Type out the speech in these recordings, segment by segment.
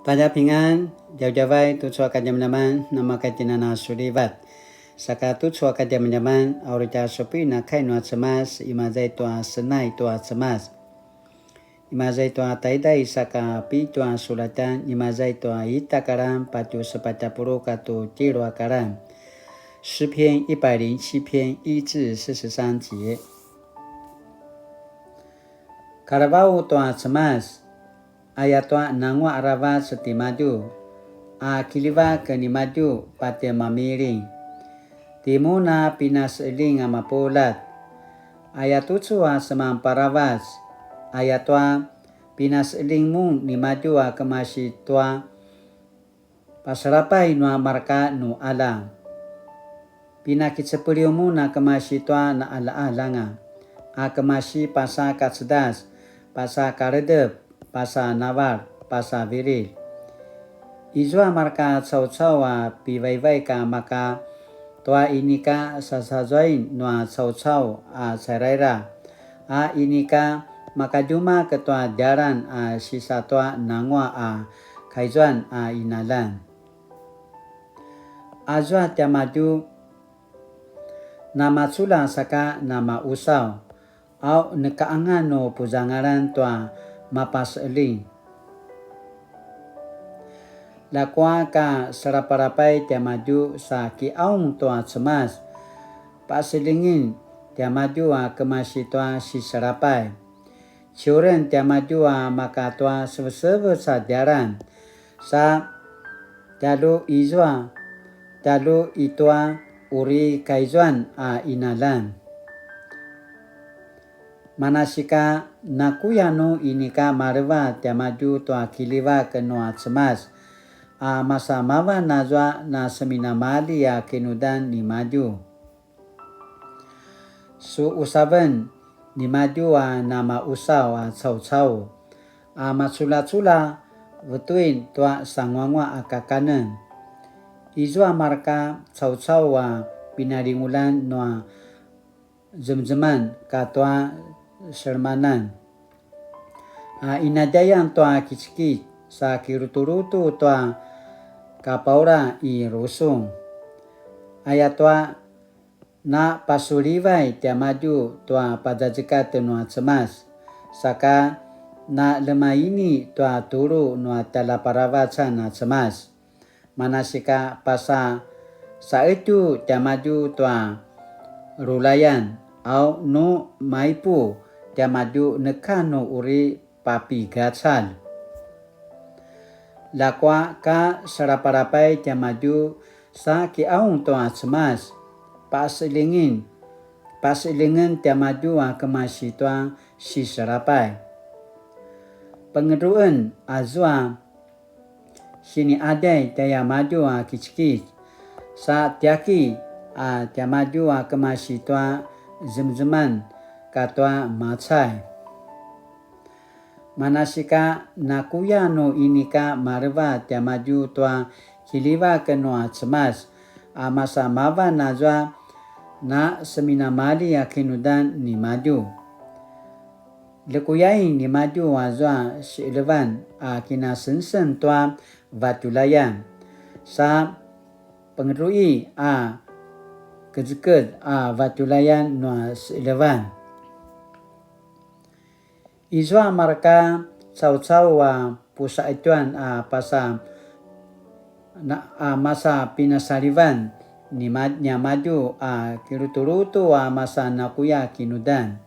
大家平安，jauh jawai tu suaka jam-jaman nama kaitinana sulivat. Saka tu suaka jam-jaman aurita sopi na kai no cemas imazai tua senai tua cemas. Imazai tua taidai saka pi tua sulatan imazai tua itakaran patu sepatapuru katu tiro akaran. 诗篇107篇1至43节。Karabau tua cemas ayat tua nangwa arava setimaju kiliva kenimaju pate mamiring timuna pinas eling amapulat ayat tutsua semang paravas ayat tua pinas eling mung nimaju kemasi tua pasarapai nua marka nu ala pinakit sepuriumu na kemasi tua na ala-alanga kemasi pasa katsedas pasa karedep pasa nawar pasa viril izwa marka caw-caw piwai-wai ka maka tua inika sasajoin nua caw-caw seraira inika maka juma ketua jaran sisa tua nangwa kaijuan inalan azwa tiamaju nama sula saka nama usau au nekaangan no pujangaran tua mapas eling lakwa ka seraparapai tiamaju sa kiaung tua cemas pasilingin tiamaju kemasi tua si serapai ciuren tiamaju maka tua sebe-sebe sa jaran sa dalu izwa dalu itua uri kaijuan inalan manasika nakuyano inika marwa tiamaju tua kiliva kenua cemas masa mawa nazwa na semina mali kenudan ni maju su usaben ni maju nama usau caw-caw masula-sula betuin tua sangwangwa akakanen izwa marka caw-caw pinaringulan noa jem-jeman katua sermanan inadayan tua kicikit sa kirutu-rutu tua kapaura rusung ayat tua na pasulivai tiamaju tua pajajika tenua cemas saka na lemaini tua turu nua talaparawaca na cemas manasika pasa saetu tiamaju tua rulayan au no maipu tiamaju nekano uri papi gacal lakwa ka saraparapai tiamaju sa kiaung tua cemas pasilingin tiamaju kemasi tua si sarapai pengeduan azwa sini adai taya maju kicikit sa tiaki tiamaju kemasi tua jem-jeman katua macai manasika nakuya no inika marwa tiamaju tua kiliva kenua cemas masa mawa nazwa na semina mali kenudan ni maju lekuyai ni maju azwa silevan kina sensen tua vatulayan sa pengerui kejeket vatulayan noa silevan izwa marka caw-caw pusa ituan pasa masa pinasalivan nya maju kirutu-rutu masa nakuya kinudan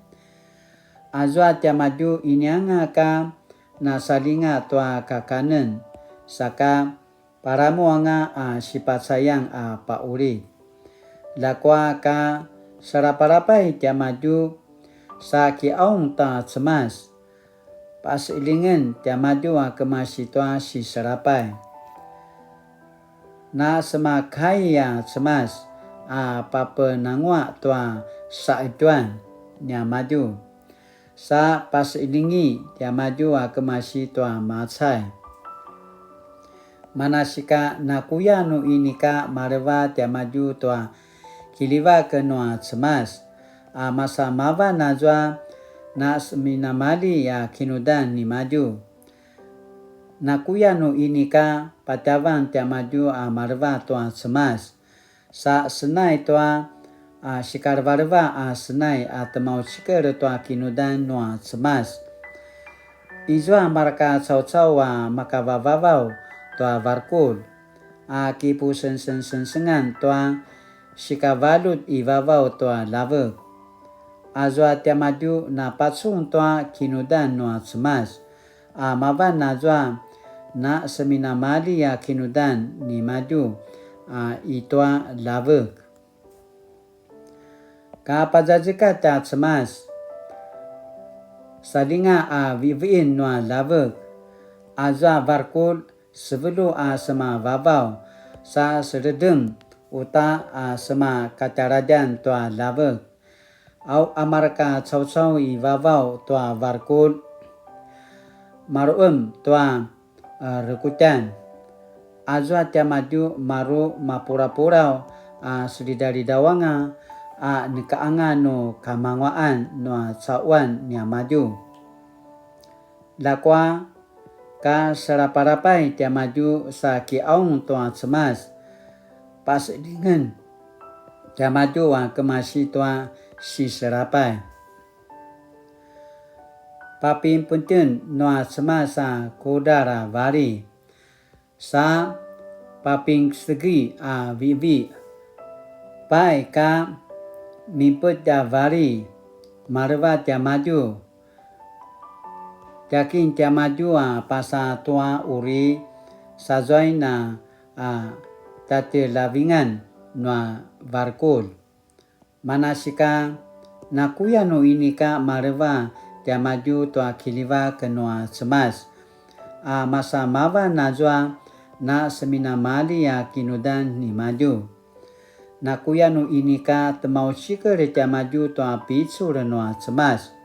azwa tiamaju inianga ka nasalinga tua kakanen saka paramu sifat sayang pauri lakwa ka saraparapai tiamaju sa kiaung ta cemas pasilingen tiamaju kemasi tua si serapai na semakai cemas papenangwa tua saituan nya maju sa pasilingi tiamaju kemasi tua macai manasika nakuya no inika marwa tiamaju tua kiliva kenua cemas masa mawa nazwa na semina mali kinudan ni maju nakuya no inika patavan tiamaju marva toa semas sa senai toa shikarvarva senai temau shikar toa kinudan noa semas izwa marka cau-cau makavavavau toa varkul kipu sensengan toa shikavalut ivavau toa lavek azwa tiamaju na patsung toa kinudan noa semas mavan nazwa na semina mali kinudan ni maju itoa lavek kapajajika ta semas salinga viviin noa lavek azwa varkul sebelu sema vavau sa sededeng uta sema katarajan toa lavek au amarka cau-cau i vavau toa varkul maruem toa rekutan azwa tiamaju maru mapura-purau sedidari-dawanga nikaanga no kamangwaan no cauan niamaju lakwa ka serapa-rapai tiamaju sa kiaung toa semas pas dengan tiamaju kemasi toa si serapai papin puntun noa semasa kodara vari sa paping segi vivi pai ka mimput da vari marva tiamaju yakin tiamaju pasa tua uri sajoi na tate lavingan noa varkul manasika nakuya no inika marva tiamaju toa kiliva kenoa semas masa mava najwa na semina mali kinudan ni maju nakuya no inika temau shikar tiamaju toa pitsu renoa semas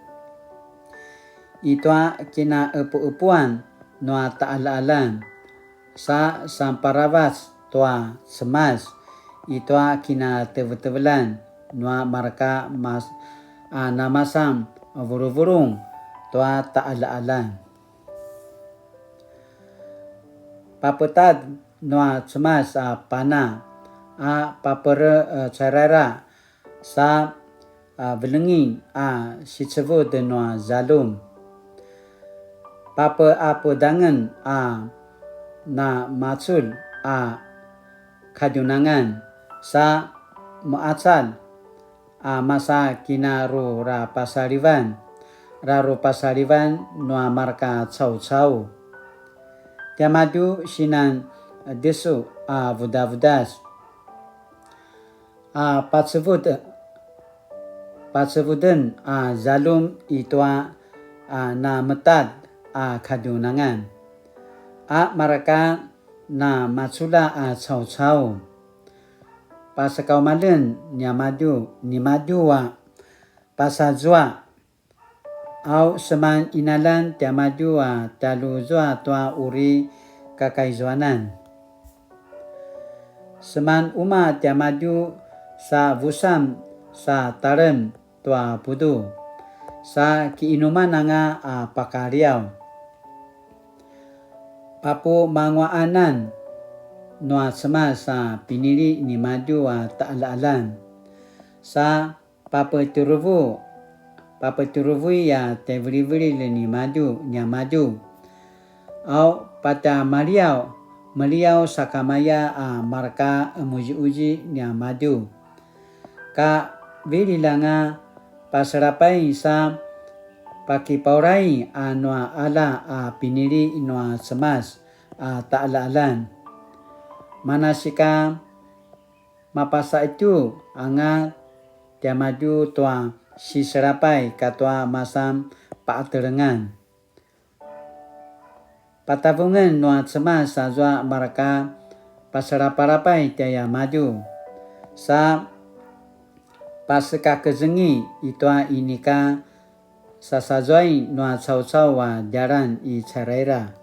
itoa kina epu-epuan noa ta'ala-alan sa samparavas toa semas itoa kina tevel-tevelan noa marka namasam vuru-vurung toa ta'ala-alan papetad noa semas pana papere carara sa belengi sitsevu de noa zalum papa pedangan na macul kadunangan sa maacal masa kinaru pasarivan noa marka cau-cau tiamaju sinan desu vuda-vudas patsevuden zalum itua na metad kadunangan marka na macula cau-cau pasakau malen ni maju pasajwa au seman inalan tiamaju talu zwa toa uri kakaizwanan seman uma tiamaju sa vusam sa tarem toa pudu sa kiinuman nga pakariau papu mangwaanan noa semas pinili ni maju ta'ala-alan sa papeturuvu tevri-vri ni maju au pata meliau sakamaya marka muji-uji ni maju ka vililanga pasarapai sa pakipaurai noa ala pinili noa semas ta'ala-alan manasika mapasa itu anga tiamaju toa si serapai katwa masam paaterengan patavungan noa semas azwa maraka pasarapa-rapai tiaya maju sa paseka kezengi itua inika sasazoi noa cau-cau jaran i caraira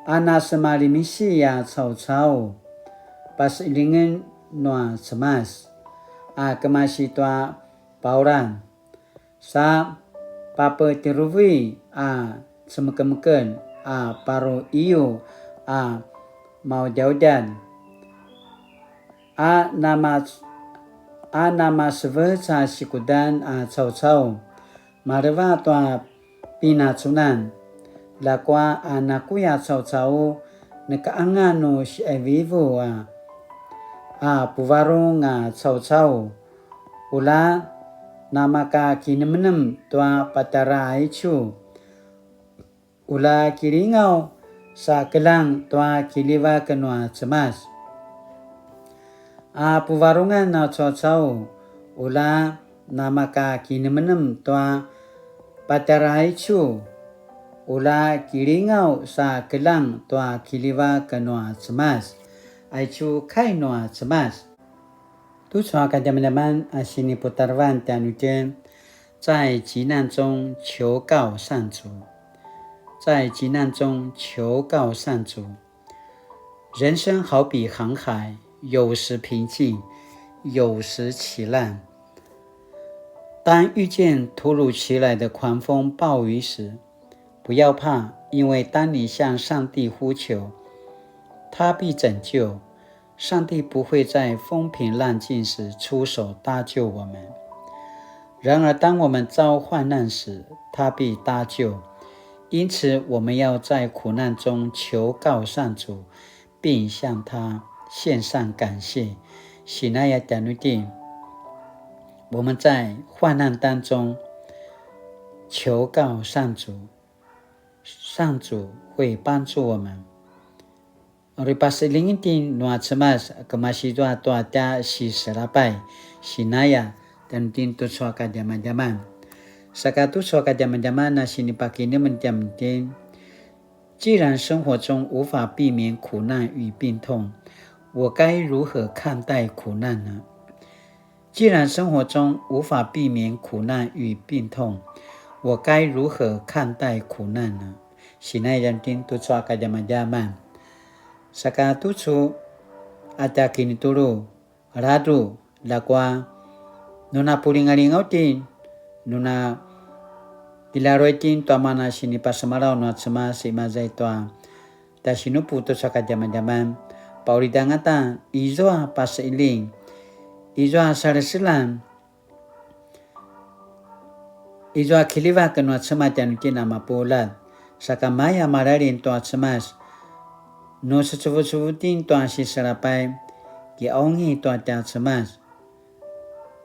ana semari misi cau-cau pas ilingin noa semas kemasi tua pauran sa Papa Tiruvi Semeken Paru Iyo Mau Jaudan nama Seversa Sikudan Cao Mareva Tua Pina Sunan Lakwa Nakuya Cao Nakaangano si Evivo Puvarong Cao Ula namaka kinemenem tua patara ichu ula kiringau sa kelang tua kiliwa kenua cemas puvarungan na cao ula namaka kinemenem tua patara ichu ula kiringau sa kelang tua kiliwa kenua cemas aichu kai noa cemas督促大家们心里不tar万的女间，在急难中求告上主，在急难中求告上主。人生好比航海，有时平静，有时起浪。当遇见突如其来的狂风暴雨时，不要怕，因为当你向上帝呼求，他必拯救。上帝不会在风平浪静时出手搭救我们，然而当我们遭患难时，他必搭救。因此我们要在苦难中求告上主，并向他献上感谢。喜那亚达努定，我们在患难当中求告上主，上主会帮助我们。Ori pasilingin nua cemas kemasih tua si serapai sinaya dan tin tu suaka zaman-zaman. Sakatu suaka zaman-zaman na sini pakai ni mendiam-diam. 既然生活中无法避免苦难与病痛，我该如何看待苦难呢？既然生活中无法避免苦难与病痛，我该如何看待苦难呢？ Sinaya dan tin tu suaka zaman-zaman.Saka tucu ada kini tulu radu lakwa nuna pulingalingau tin nuna dilaroi tin tua mana sini pasamarau nua cema si mazai tua ta sinupu tu saka zaman-zaman pauridangata izoa pasailing izoa sarasilan izoa kiliva ke nua cema janukin nama polat saka maya mararin tua cemas no secubu-cubutin tua si serapai ki aungi tua tia cemas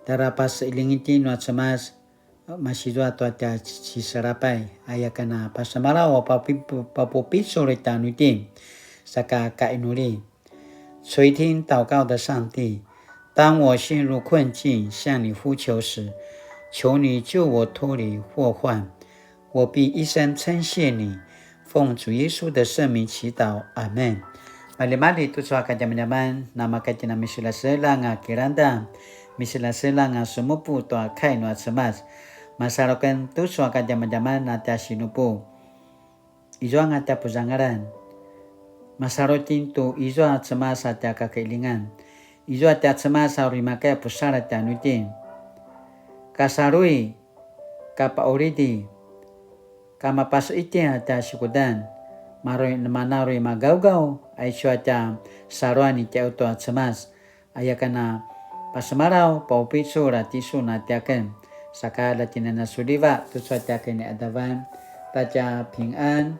tarapas ilingiti nua cemas masih tua tia si serapai ayakana pasamara wa papopi sore tanutin saka kainuli 垂听祷告的上帝，当我陷入困境向你呼求时，求你救我脱离祸患，我必一生称谢你。奉主耶稣的圣名祈祷，阿们。Mali-mali tu suaka zaman-zaman nama katina misila selanga kiranda misila selanga sumupu tu kai no cemas masarokan tu suaka zaman-zaman nata sinupu izo ngata puzangaran masarotin tu izo cemas ata kakailingan izo ata cemas auri makai pusara tanutin kasarui kapa oridi kama pas itia ata sikudan maroi manaroi magau-gau ai cuaca sarwani te auto cemas ayakana pasamarau paupisu ratisu natiaken saka latinana sudiva tu cuaca kene adavan taja ping'an